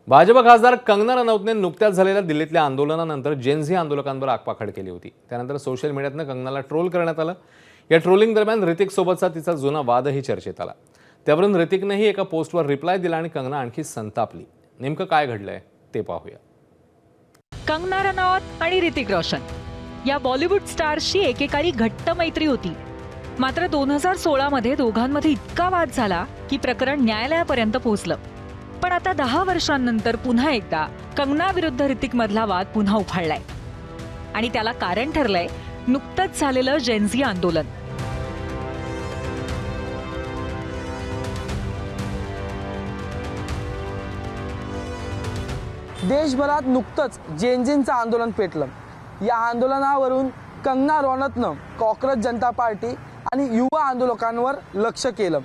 भाजप खासदार कंगना रनौतने नुकत्याच झालेल्या दिल्लीतल्या आंदोलनानंतर जेनझी आंदोलकांवर आगपाखड केली होती। त्यानंतर सोशल मीडियातनं कंगनाला ट्रोल करण्यात आलं। या ट्रोलिंग दरम्यान ऋतिक सोबतचा तिचा जुना वादही चर्चेत आला। त्यावरून ऋतिकनेही एका पोस्टवर रिप्लाय दिला आणि कंगना आणखी संतापली। नेमकं काय घडलंय ते पाहूया। कंगना रनौत आणि ऋतिक रोशन या बॉलिवूड स्टार्सची एकेकाळी घट्ट मैत्री होती। मात्र 2016 मध्ये दोघांमध्ये इतका वाद झाला की प्रकरण न्यायालयापर्यंत पोहोचलं। पण आता 10 वर्षांनंतर पुन्हा एकदा कंगना विरुद्ध ऋतिक मधला वाद पुन्हा उफाळलाय आणि त्याला कारण ठरलंय नुकतंच झालेलं जेनझी आंदोलन। देशभरात नुकतंच जेनझींचं आंदोलन पेटलं। या आंदोलनावरून कंगना रनौतनं कॉकरोच जनता पार्टी आणि युवा आंदोलकांवर लक्ष केलं।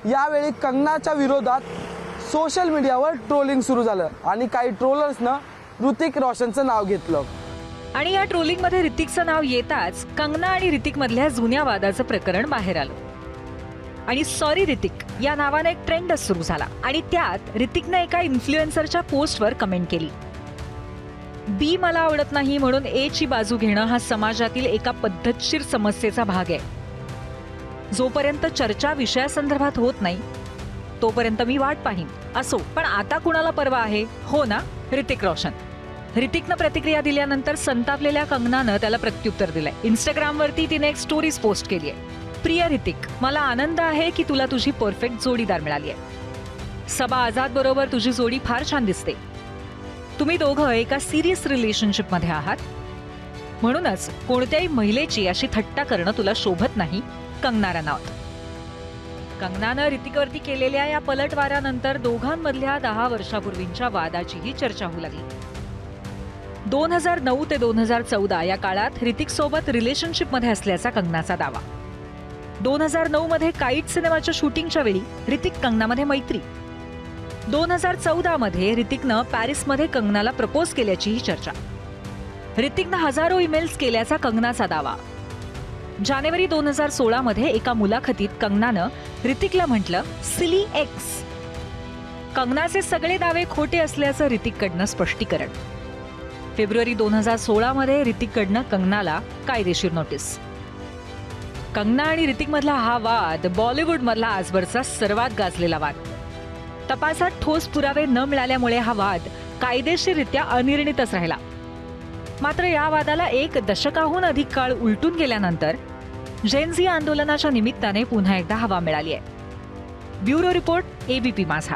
यावेळी कंगनाच्या विरोधात सोशल मीडियावर ट्रोलिंग सुरू झालं आणि काही ट्रोलर्सनं ऋतिक रोशनचं नाव घेतलं। आणि या ट्रोलिंगमध्ये ऋतिकचं नाव येताच कंगना आणि ऋतिक मधल्या जुन्या वादाचं प्रकरण बाहेर आलं आणि सॉरी ऋतिक या नावाने एक ट्रेंडच सुरू झाला। आणि त्यात ऋतिकने एका इन्फ्लुएन्सरच्या पोस्टवर कमेंट केली, बी मला आवडत नाही म्हणून ए ची बाजू घेणं हा समाजातील एका पद्धतशीर समस्येचा भाग आहे। जोपर्यंत चर्चा विषयासंदर्भात होत नाही तोपर्यंत मी वाट पाहीन। असो, पण आता कुणाला परवा आहे, हो ना? ऋतिक रोशन। ऋतिकनं प्रतिक्रिया दिल्यानंतर संतापलेल्या कंगनानं त्याला प्रत्युत्तर दिलंय। इंस्टाग्रामवरती तिने एक स्टोरीज पोस्ट केली आहे। प्रिय ऋतिक, मला आनंद आहे की तुला तुझी परफेक्ट जोडी मिळाली आहे। सबा आझाद बरोबर तुझी जोडी फार छान दिसते। तुम्ही दोघं एका सिरियस रिलेशनशिप मध्ये आहात, म्हणूनच कोणत्याही महिलेची अशी थट्टा करणं तुला शोभत नाही। कंगना रनौत। कंगनानं ऋतिकवरती केलेल्या या पलटवारानंतर दोघांमधल्या 10 वर्षापूर्वींच्या वादाचीही चर्चा होऊ लागली। 2009 ते 2014 या काळात ऋतिक सोबत रिलेशनशिपमध्ये असल्याचा कंगनाचा दावा। 2009 मध्ये काईट सिनेमाच्या शूटिंगच्या वेळी ऋतिक कंगनामध्ये मैत्री। 2014 मध्ये ऋतिकनं पॅरिसमध्ये कंगनाला प्रपोज केल्याचीही चर्चा। ऋतिकनं हजारो ईमेल्स केल्याचा कंगनाचा दावा। जानेवारी 2016 मध्ये एका मुलाखतीत कंगनानं ऋतिकला म्हटलं, सिली एक्स। कंगनाचे सगळे दावे खोटे असल्याचं ऋतिककडनं स्पष्टीकरण। फेब्रुवारी 2016 मध्ये ऋतिककडनं कंगनाला कायदेशीर नोटीस। कंगना आणि ऋतिक मधला हा वाद बॉलिवूड मधला आजवरचा सर्वात गाजलेला वाद। तपासात ठोस पुरावे न मिळाल्यामुळे हा वाद कायदेशीररित्या अनिर्णितच राहिला। मात्र या वादाला एक दशकाहून अधिक काळ उलटून गेल्यानंतर जेनझी आंदोलनाच्या निमित्ताने पुन्हा एकदा हवा मिळाली आहे। ब्युरो रिपोर्ट, ABP माझा।